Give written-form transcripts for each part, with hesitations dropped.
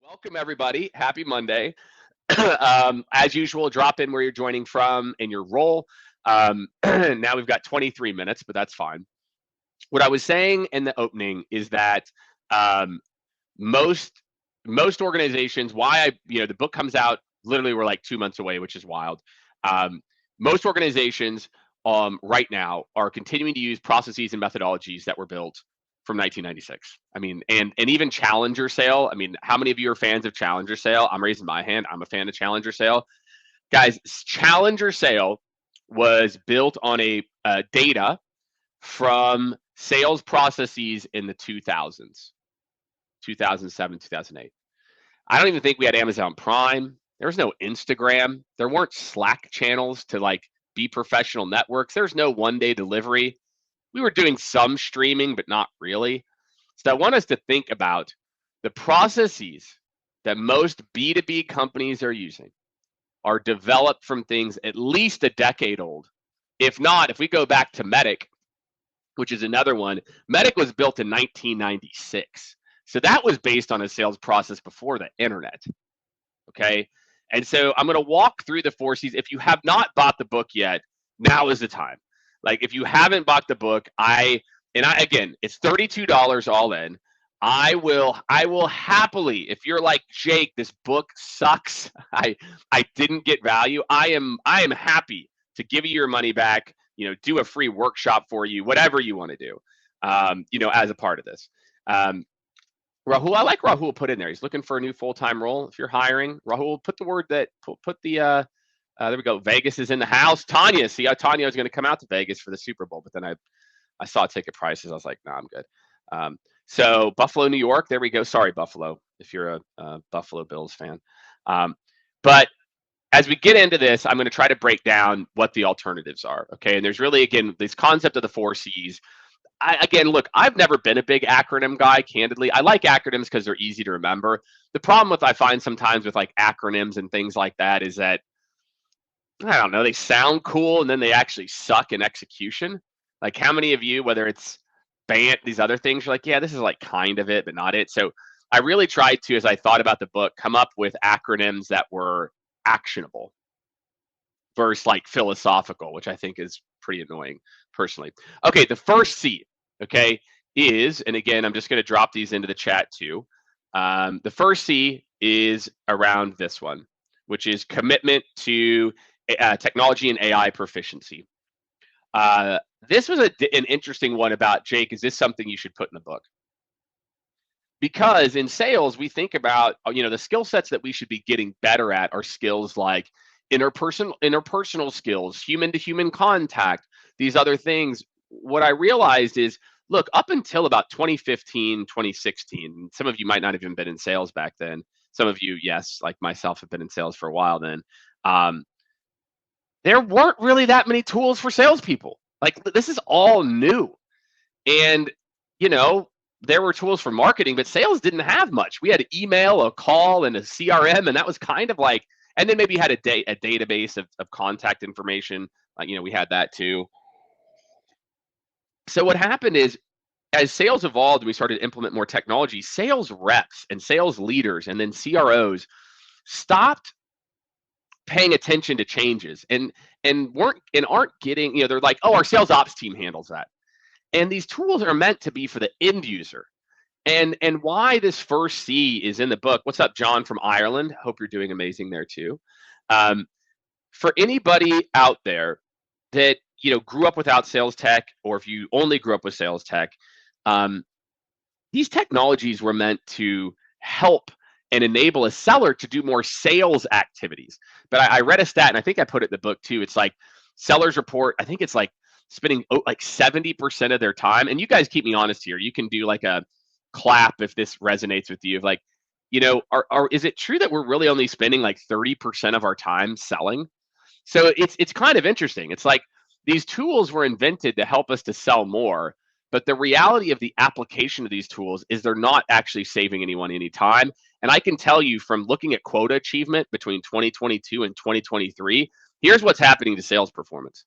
Welcome, everybody. Happy Monday. As usual, drop in where you're joining from in your role. Now we've got 23 minutes, but that's fine. What I was saying in the opening is that um, most most organizations, the book comes out literally we're like 2 months away, which is wild. Um, Most organizations right now are continuing to use processes and methodologies that were built from 1996. I mean, and even Challenger Sale. I mean, how many of you are fans of Challenger Sale? I'm raising my hand. I'm a fan of Challenger Sale. Guys, Challenger Sale was built on a data from sales processes in the 2000s, 2007, 2008. I don't even think we had Amazon Prime. There was no Instagram. There weren't Slack channels to like be professional networks. There's no one day delivery. We were doing some streaming, but not really. So I want us to think about the processes that most B2B companies are using are developed from things at least a decade old. If not, if we go back to Medic, which is another one, Medic was built in 1996. So that was based on a sales process before the internet. Okay. And so I'm going to walk through the four C's. If you have not bought the book yet, now is the time. Like if you haven't bought the book, again, it's $32 all in. I will happily, if you're like Jake, this book sucks. I didn't get value. I am happy to give you your money back, do a free workshop for you, whatever you want to do, as a part of this. Rahul, I like Rahul put in there. He's looking for a new full-time role. If you're hiring, Rahul, put the word that put the there we go. Vegas is in the house. Tanya, see how Tanya was going to come out to Vegas for the Super Bowl, but then I saw ticket prices. I was like, nah, I'm good. So Buffalo, New York. There we go. Sorry, Buffalo, if you're a Buffalo Bills fan. But as we get into this, I'm going to try to break down what the alternatives are. Okay, and there's really again this concept of the four C's. Look, I've never been a big acronym guy, candidly. I like acronyms because they're easy to remember. The problem I find sometimes with like acronyms and things like that is that, I don't know, they sound cool and then they actually suck in execution. Like how many of you, whether it's BANT, these other things, you're like, yeah, this is like kind of it, but not it. So I really tried to, as I thought about the book, come up with acronyms that were actionable versus like philosophical, which I think is pretty annoying personally. Okay, the first C, okay, is, and again, I'm just going to drop these into the chat too. The first C is around this one, which is commitment to technology and AI proficiency. This was an interesting one about Jake. Is this something you should put in the book? Because in sales, we think about, the skill sets that we should be getting better at are skills like interpersonal skills, human to human contact, these other things. What I realized is, look, up until about 2015, 2016, some of you might not have even been in sales back then. Some of you, yes, like myself, have been in sales for a while then. There weren't really that many tools for salespeople. Like this is all new. And, there were tools for marketing, but sales didn't have much. We had email, a call, and a CRM, and that was kind of like, and then maybe you had a database of contact information. Like, we had that too. So what happened is, as sales evolved and we started to implement more technology, sales reps and sales leaders and then CROs stopped paying attention to changes and aren't getting, they're like, oh, our sales ops team handles that. And these tools are meant to be for the end user. And why this first C is in the book. What's up, John from Ireland? Hope you're doing amazing there too. For anybody out there that grew up without sales tech, or if you only grew up with sales tech, these technologies were meant to help and enable a seller to do more sales activities. But I read a stat, and I think I put it in the book too. It's like sellers report, I think it's like spending like 70% of their time. And you guys keep me honest here. You can do like a clap if this resonates with you. Like, is it true that we're really only spending like 30% of our time selling? So it's kind of interesting. It's like these tools were invented to help us to sell more, but the reality of the application of these tools is they're not actually saving anyone any time. And I can tell you from looking at quota achievement between 2022 and 2023, here's what's happening to sales performance.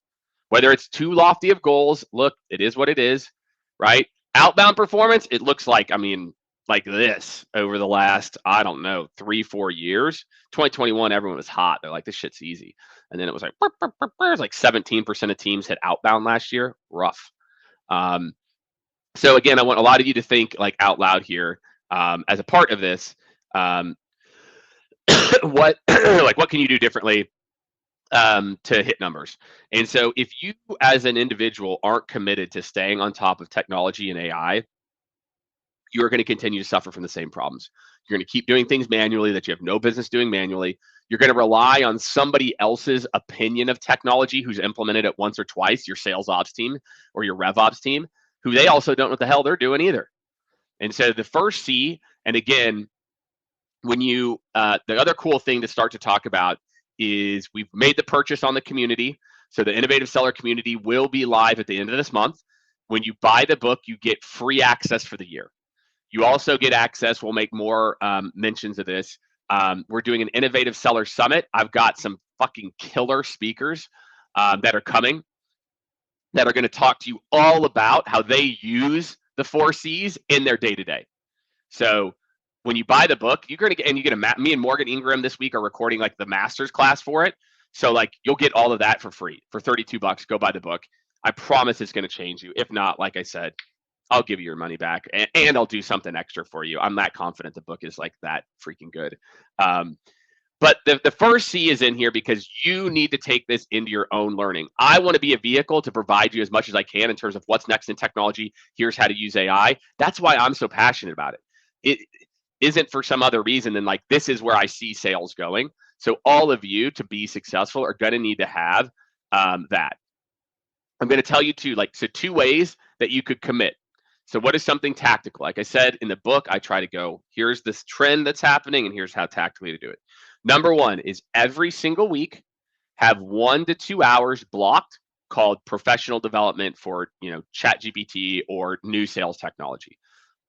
Whether it's too lofty of goals, look, it is what it is, right? Outbound performance, it looks like, like this over the last, I don't know, 3-4 years. 2021, everyone was hot. They're like, this shit's easy. And then it was like, it was like 17% of teams hit outbound last year. Rough. Um, so again, I want a lot of you to think like out loud here as a part of this. Um, what like what can you do differently to hit numbers? And so if you as an individual aren't committed to staying on top of technology and AI, you're going to continue to suffer from the same problems. You're going to keep doing things manually that you have no business doing manually. You're going to rely on somebody else's opinion of technology who's implemented it once or twice, your sales ops team or your rev ops team, who they also don't know what the hell they're doing either. And so the first C, and again, when you, the other cool thing to start to talk about is we've made the purchase on the community. So the Innovative Seller community will be live at the end of this month. When you buy the book, you get free access for the year. You also get access. We'll make more mentions of this. We're doing an Innovative Seller Summit. I've got some fucking killer speakers that are coming that are going to talk to you all about how they use the 4Cs in their day-to-day. So when you buy the book, you're going to get, and you get me and Morgan Ingram this week are recording like the master's class for it. So like you'll get all of that for free for $32. Go buy the book. I promise it's going to change you. If not, like I said, I'll give you your money back and I'll do something extra for you. I'm that confident the book is like that freaking good. But the first C is in here because you need to take this into your own learning. I want to be a vehicle to provide you as much as I can in terms of what's next in technology. Here's how to use AI. That's why I'm so passionate about it. It isn't for some other reason than like this is where I see sales going. So all of you to be successful are going to need to have that. I'm going to tell you two ways that you could commit. So what is something tactical? Like I said in the book, I try to go, here's this trend that's happening and here's how tactically to do it. Number one is every single week have 1 to 2 hours blocked called professional development for, ChatGPT or new sales technology.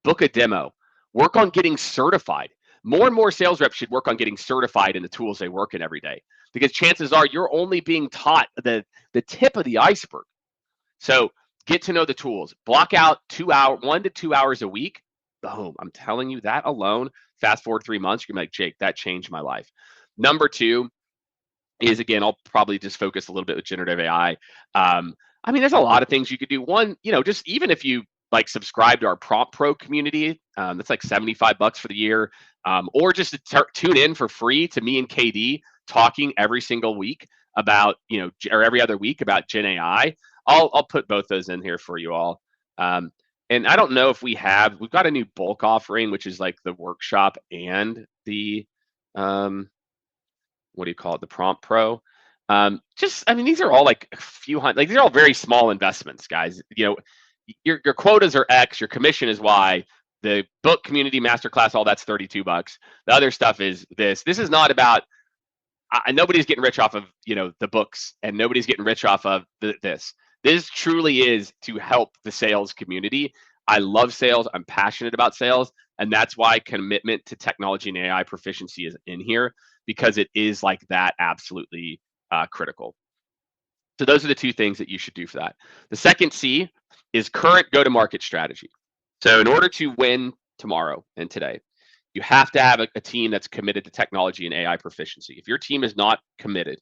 Book a demo. Work on getting certified. More and more sales reps should work on getting certified in the tools they work in every day because chances are you're only being taught the tip of the iceberg. So get to know the tools. Block out 1 to 2 hours a week. Boom. I'm telling you that alone, fast forward 3 months, you're gonna be like, Jake, that changed my life. Number two is, again, I'll probably just focus a little bit with generative AI. There's a lot of things you could do. One, just even if you like subscribe to our Prompt Pro community, that's like $75 for the year, or just to tune in for free to me and KD talking every single week about, or every other week about Gen AI. I'll put both those in here for you all. And I don't know if we've got a new bulk offering, which is like the workshop and the, what do you call it? The Prompt Pro. These are all like a few hundred, like these are all very small investments, guys. Your quotas are X, your commission is Y. The book community masterclass, all that's $32. The other stuff is this. This is not about, nobody's getting rich off of, the books, and nobody's getting rich off of this. This truly is to help the sales community. I love sales. I'm passionate about sales. And that's why commitment to technology and AI proficiency is in here, because it is like that absolutely critical. So those are the two things that you should do for that. The second C is current go-to-market strategy. So in order to win tomorrow and today, you have to have a team that's committed to technology and AI proficiency. If your team is not committed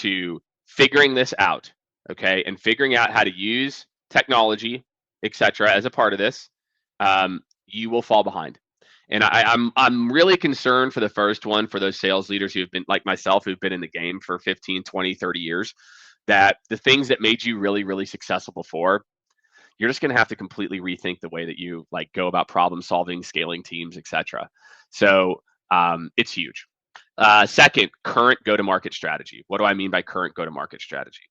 to figuring this out, okay, and figuring out how to use technology, etc., as a part of this, you will fall behind. And I'm really concerned for the first one, for those sales leaders who've been like myself, who've been in the game for 15, 20, 30 years, that the things that made you really, really successful before, you're just going to have to completely rethink the way that you like go about problem solving, scaling teams, etc. So it's huge. Second, current go-to-market strategy. What do I mean by current go-to-market strategy?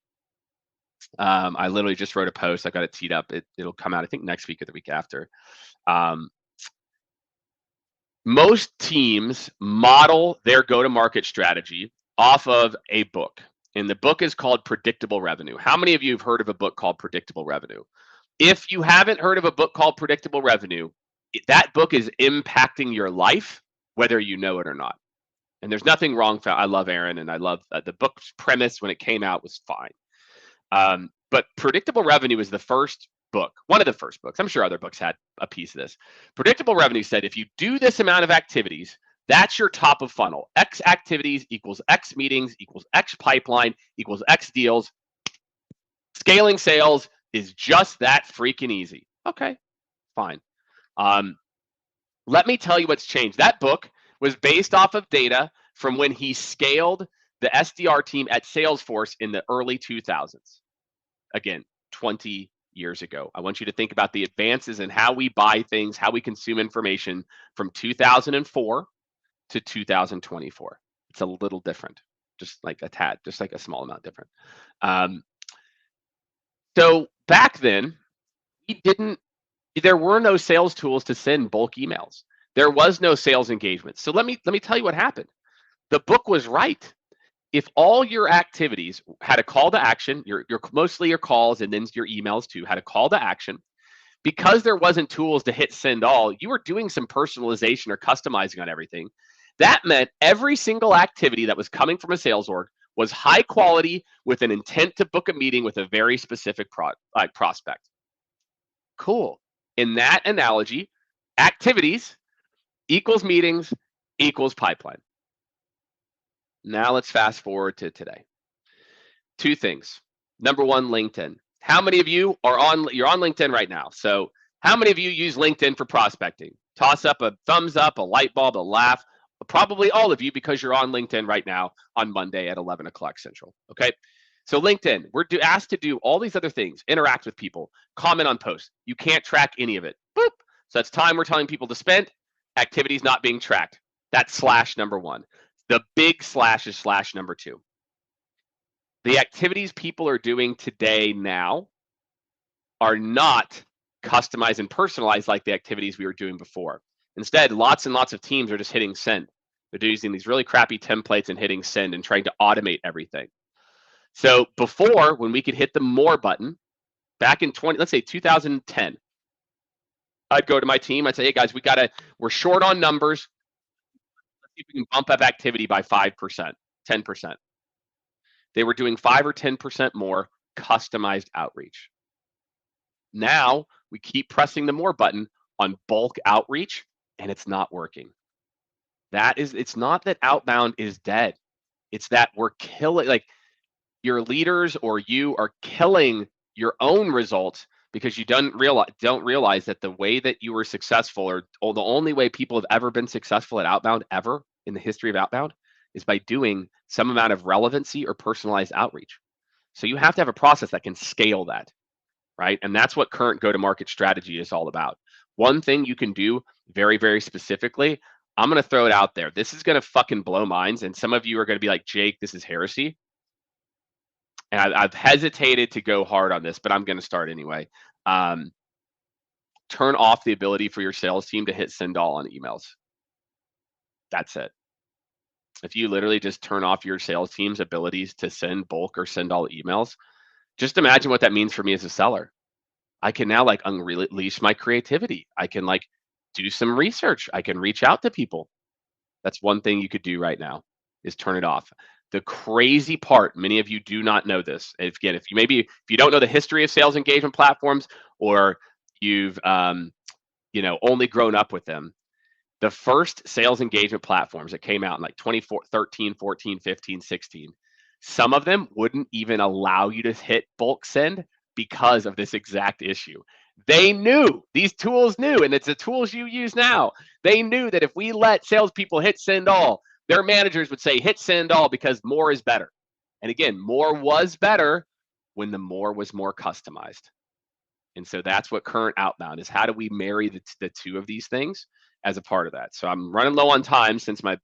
I literally just wrote a post. I got it teed up. It'll come out, I think, next week or the week after. Most teams model their go-to-market strategy off of a book, and the book is called Predictable Revenue. How many of you have heard of a book called Predictable Revenue? If you haven't heard of a book called Predictable Revenue, that book is impacting your life, whether you know it or not. And there's nothing wrong. I love Aaron, and I love the book's premise when it came out was fine. But Predictable Revenue is the first book, one of the first books, I'm sure other books had a piece of this. Predictable revenue said if you do this amount of activities, that's your top of funnel. X activities equals X meetings equals X pipeline equals X deals. Scaling sales is just that freaking easy. Okay, fine. Let me tell you what's changed. That book was based off of data from when he scaled the SDR team at Salesforce in the early 2000s. Again, 20 years ago. I want you to think about the advances in how we buy things, how we consume information from 2004 to 2024. It's a little different, just like a tad, just like a small amount different. So back then, there were no sales tools to send bulk emails. There was no sales engagement. So let me tell you what happened. The book was right. If all your activities had a call to action, your mostly your calls and then your emails too had a call to action, because there wasn't tools to hit send all, you were doing some personalization or customizing on everything. That meant every single activity that was coming from a sales org was high quality with an intent to book a meeting with a very specific prospect. Cool. In that analogy, activities equals meetings equals pipeline. Now let's fast forward to today. Two things. Number one, LinkedIn. How many of you you're on LinkedIn right now? So how many of you use LinkedIn for prospecting? Toss up a thumbs up, a light bulb, a laugh. Probably all of you, because you're on LinkedIn right now on Monday at 11 o'clock Central. Okay. So LinkedIn, we're asked to do all these other things, interact with people, comment on posts. You can't track any of it. Boop. So that's time we're telling people to spend, activities not being tracked. That's slash number one. The big slash is slash number two. The activities people are doing today now are not customized and personalized like the activities we were doing before. Instead, lots and lots of teams are just hitting send. They're using these really crappy templates and hitting send and trying to automate everything. So before, when we could hit the more button, back in let's say 2010, I'd go to my team, I'd say, hey guys, we're short on numbers. Let's see if we can bump up activity by 5%, 10%. They were doing 5 or 10% more customized outreach. Now we keep pressing the more button on bulk outreach, and it's not working. It's not that outbound is dead. It's that we're killing, like, your leaders or you are killing your own results because you don't realize that the way that you were successful, or the only way people have ever been successful at outbound ever in the history of outbound, is by doing some amount of relevancy or personalized outreach. So you have to have a process that can scale that, right? And that's what current go-to-market strategy is all about. One thing you can do very, very specifically, I'm going to throw it out there. This is going to fucking blow minds. And some of you are going to be like, Jake, this is heresy. And I've hesitated to go hard on this, but I'm going to start anyway. Turn off the ability for your sales team to hit send all on emails. That's it. If you literally just turn off your sales team's abilities to send bulk or send all emails, just imagine what that means for me as a seller. I can now like unleash my creativity. I can like do some research. I can reach out to people. That's one thing you could do right now, is turn it off. The crazy part, many of you do not know this. If you don't know the history of sales engagement platforms, or you've only grown up with them, the first sales engagement platforms that came out in like 2013, 14, 15, 16, some of them wouldn't even allow you to hit bulk send because of this exact issue. They knew, these tools knew, and it's the tools you use now. They knew that if we let salespeople hit send all, their managers would say hit send all because more is better. And again, more was better when the more was more customized. And so that's what current outbound is. How do we marry the two of these things as a part of that? So I'm running low on time since my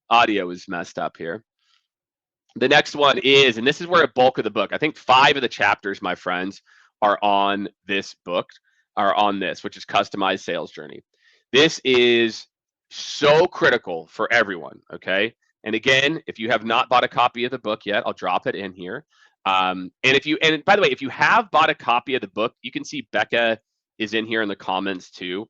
audio is messed up here. The next one is, and this is where a bulk of the book, I think 5 of the chapters, my friends, are on this book, which is customized sales journey. This is so critical for everyone, okay? And again, if you have not bought a copy of the book yet, I'll drop it in here. And by the way, if you have bought a copy of the book, you can see Becca is in here in the comments too.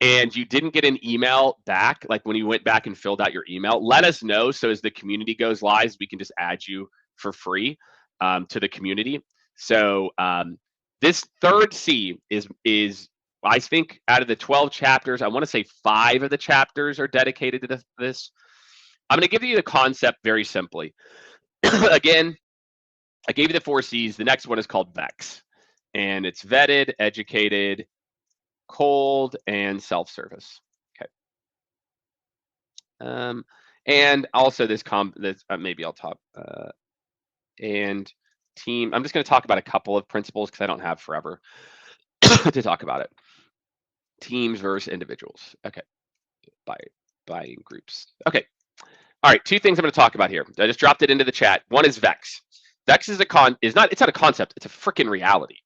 And you didn't get an email back, like when you went back and filled out your email, let us know. So as the community goes live, we can just add you for free to the community. So This third C is I think out of the 12 chapters, I want to say 5 of the chapters are dedicated to this. I'm going to give you the concept very simply. Again, I gave you the 4 C's. The next one is called VEX, and it's vetted, educated, cold, and self-service. Okay. And also this maybe I'll talk and team. I'm just going to talk about a couple of principles because I don't have forever to talk about it. Teams versus individuals. Okay. Buying groups. Okay. All right. 2 things I'm going to talk about here. I just dropped it into the chat. One is VEX. VEX is it's not a concept. It's a freaking reality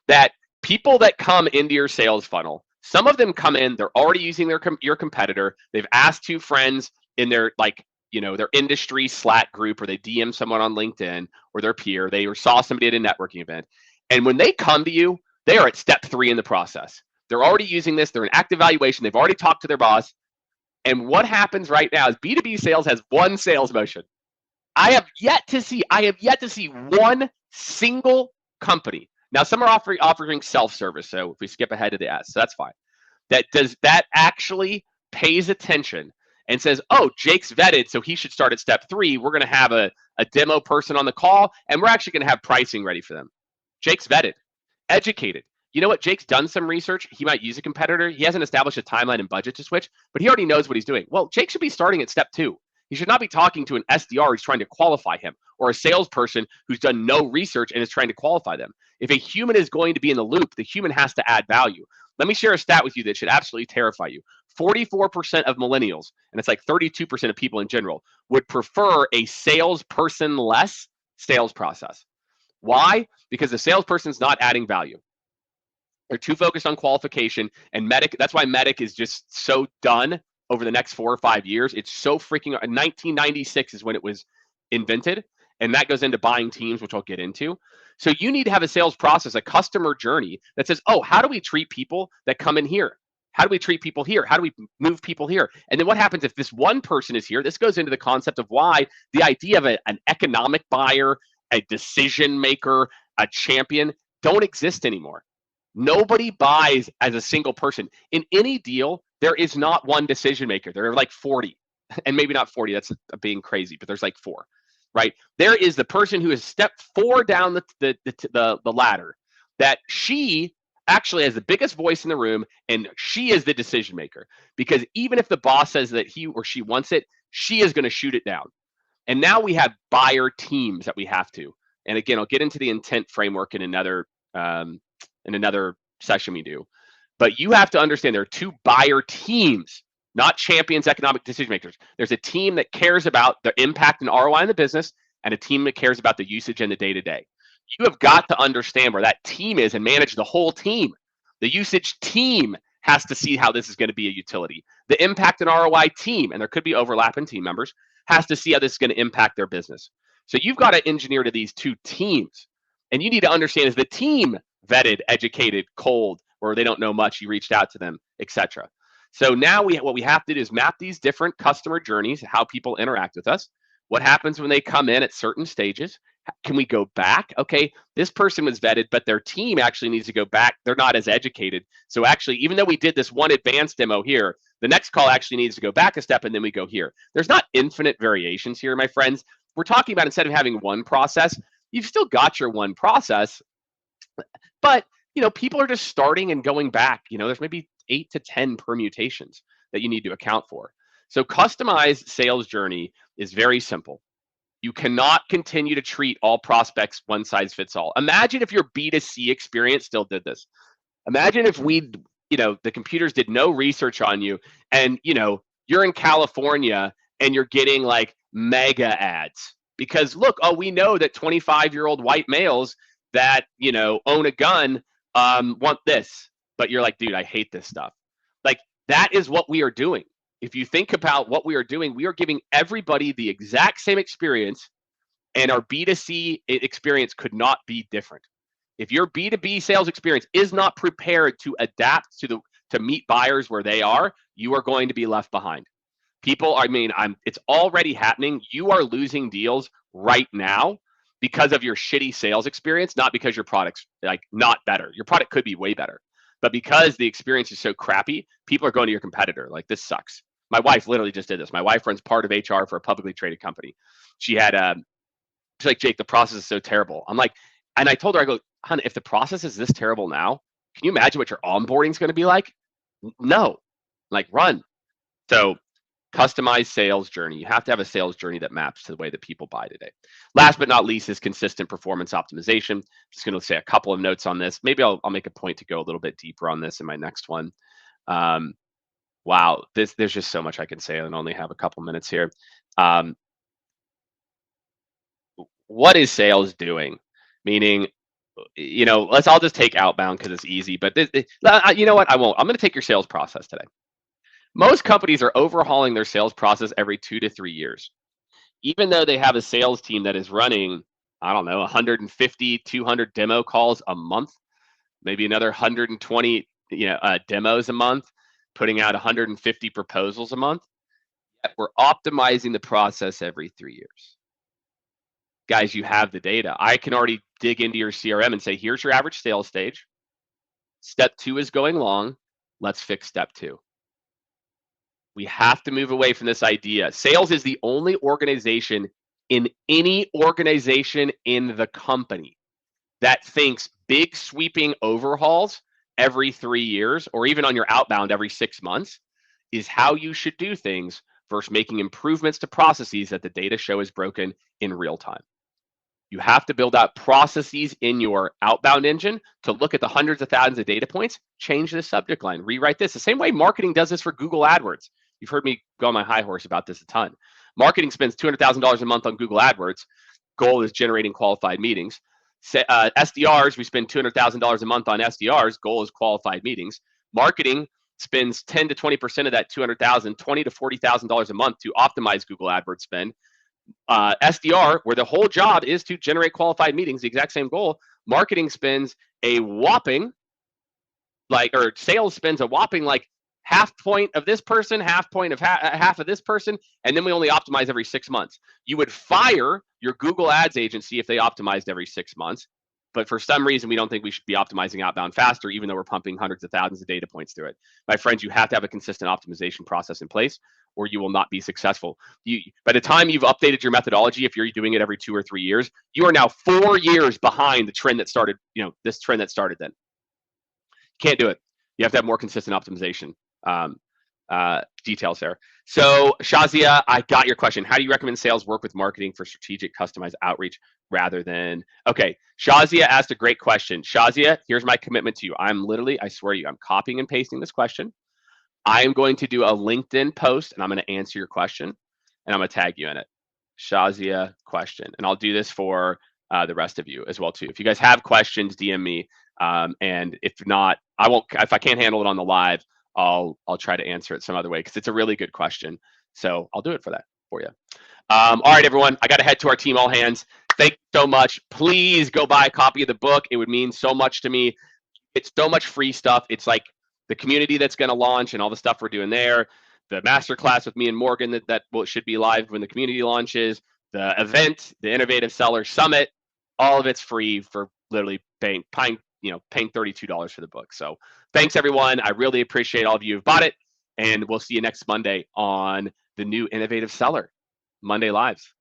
that people that come into your sales funnel, some of them come in, they're already using your competitor. They've asked 2 friends in their their industry Slack group, or they DM someone on LinkedIn or their peer. They saw somebody at a networking event. And when they come to you, they are at step 3 in the process. They're already using this. They're in active evaluation. They've already talked to their boss. And what happens right now is B2B sales has one sales motion. I have yet to see one single company. Now, some are offering self-service. So if we skip ahead to the S, so that's fine. That actually pays attention and says, oh, Jake's vetted, so he should start at step 3. We're going to have a demo person on the call, and we're actually going to have pricing ready for them. Jake's vetted, educated. You know what? Jake's done some research. He might use a competitor. He hasn't established a timeline and budget to switch, but he already knows what he's doing. Well, Jake should be starting at step 2. He should not be talking to an SDR who's trying to qualify him, or a salesperson who's done no research and is trying to qualify them. If a human is going to be in the loop, the human has to add value. Let me share a stat with you that should absolutely terrify you. 44% of millennials, and it's like 32% of people in general, would prefer a salesperson-less sales process. Why? Because the salesperson's not adding value. They're too focused on qualification, and Medic. That's why Medic is just so done over the next 4 or 5 years. It's so freaking. 1996 is when it was invented, and that goes into buying teams, which I'll get into. So you need to have a sales process, a customer journey that says, oh, how do we treat people that come in here? How do we treat people here? How do we move people here? And then what happens if this one person is here? This goes into the concept of why the idea of an economic buyer, a decision maker, a champion don't exist anymore. Nobody buys as a single person. In any deal, there is not one decision maker. There are like 40, and maybe not 40. That's being crazy, but there's like 4, right? There is the person who is step 4 down the ladder, that she actually has the biggest voice in the room, and she is the decision maker. Because even if the boss says that he or she wants it, she is going to shoot it down. And now we have buyer teams that we have to. And again, I'll get into the intent framework in another session we do. But you have to understand there are 2 buyer teams, not champions, economic decision makers. There's a team that cares about the impact and ROI in the business, and a team that cares about the usage and the day-to-day. You have got to understand where that team is and manage the whole team. The usage team has to see how this is going to be a utility. The impact and ROI team, and there could be overlap in team members, has to see how this is going to impact their business. So you've got to engineer to these 2 teams. And you need to understand, is the team vetted, educated, cold, or they don't know much, you reached out to them, etc. So now what we have to do is map these different customer journeys, how people interact with us. What happens when they come in at certain stages? Can we go back? Okay, this person was vetted, but their team actually needs to go back. They're not as educated. So actually, even though we did this one advanced demo here, the next call actually needs to go back a step, and then we go here. There's not infinite variations here, my friends. We're talking about, instead of having one process, you've still got your one process, but people are just starting and going back. There's maybe 8 to 10 permutations that you need to account for. So customized sales journey is very simple. You cannot continue to treat all prospects one size fits all. Imagine if your B2C experience still did this. Imagine if the computers did no research on you, and you're in California and you're getting like mega ads because look, we know that 25-year-old white males that own a gun want this, but you're like, dude, I hate this stuff. Like, that is what we are doing. If you think about what we are doing, we are giving everybody the exact same experience, and our B2C experience could not be different. If your B2B sales experience is not prepared to adapt to meet buyers where they are, you are going to be left behind. It's already happening. You are losing deals right now because of your shitty sales experience, not because your product's like not better. Your product could be way better, but because the experience is so crappy, people are going to your competitor. Like, this sucks. My wife literally just did this. My wife runs part of HR for a publicly traded company. She had she's like, Jake, the process is so terrible. I'm like, and I told her, I go, hon, if the process is this terrible now, can you imagine what your onboarding is going to be like? No, like, run. So customized sales journey. You have to have a sales journey that maps to the way that people buy today. Last but not least is consistent performance optimization. Just going to say a couple of notes on this. Maybe I'll make a point to go a little bit deeper on this in my next one. Wow, there's just so much I can say and only have a couple minutes here. What is sales doing? Meaning, I'll just take outbound because it's easy. But you know what? I won't. I'm going to take your sales process today. Most companies are overhauling their sales process every 2 to 3 years. Even though they have a sales team that is running, I don't know, 150, 200 demo calls a month, maybe another 120 demos a month, putting out 150 proposals a month. We're optimizing the process every 3 years. Guys, you have the data. I can already dig into your CRM and say, here's your average sales stage. Step 2 is going long. Let's fix step 2. We have to move away from this idea. Sales is the only organization in any organization in the company that thinks big sweeping overhauls every 3 years, or even on your outbound every 6 months, is how you should do things versus making improvements to processes that the data show is broken in real time. You have to build out processes in your outbound engine to look at the hundreds of thousands of data points, change the subject line, rewrite this. The same way marketing does this for Google AdWords. You've heard me go on my high horse about this a ton. Marketing spends $200,000 a month on Google AdWords. Goal is generating qualified meetings. SDRs, we spend $200,000 a month on SDRs. Goal is qualified meetings. Marketing spends 10 to 20% of that $200,000, $20,000 to $40,000 a month to optimize Google AdWords spend. SDR, where the whole job is to generate qualified meetings, the exact same goal. Marketing spends a whopping, or sales spends a whopping half point of this person, half point of half of this person, and then we only optimize every 6 months. You would fire your Google Ads agency if they optimized every 6 months, but for some reason we don't think we should be optimizing outbound faster, even though we're pumping hundreds of thousands of data points through it. My friends, you have to have a consistent optimization process in place, or you will not be successful. By the time you've updated your methodology, if you're doing it every 2 or 3 years, you are now 4 years behind the trend that started, this trend that started then. Can't do it. You have to have more consistent optimization details there. So Shazia, I got your question. How do you recommend sales work with marketing for strategic customized outreach rather than, okay, Shazia asked a great question. Shazia, here's my commitment to you. I swear to you, I'm copying and pasting this question. I'm going to do a LinkedIn post and I'm going to answer your question and I'm going to tag you in it. Shazia question. And I'll do this for the rest of you as well too. If you guys have questions, DM me. And if not, I won't, if I can't handle it on the live, I'll try to answer it some other way because it's a really good question. So I'll do it for you. All right, everyone. I got to head to our team all hands. Thank you so much. Please go buy a copy of the book. It would mean so much to me. It's so much free stuff. It's like the community that's going to launch and all the stuff we're doing there. The masterclass with me and Morgan that should be live when the community launches. The event, the Innovative Seller Summit. All of it's free for literally paying $32 for the book. So thanks, everyone. I really appreciate all of you who've bought it. And we'll see you next Monday on the new Innovative Seller Monday Lives.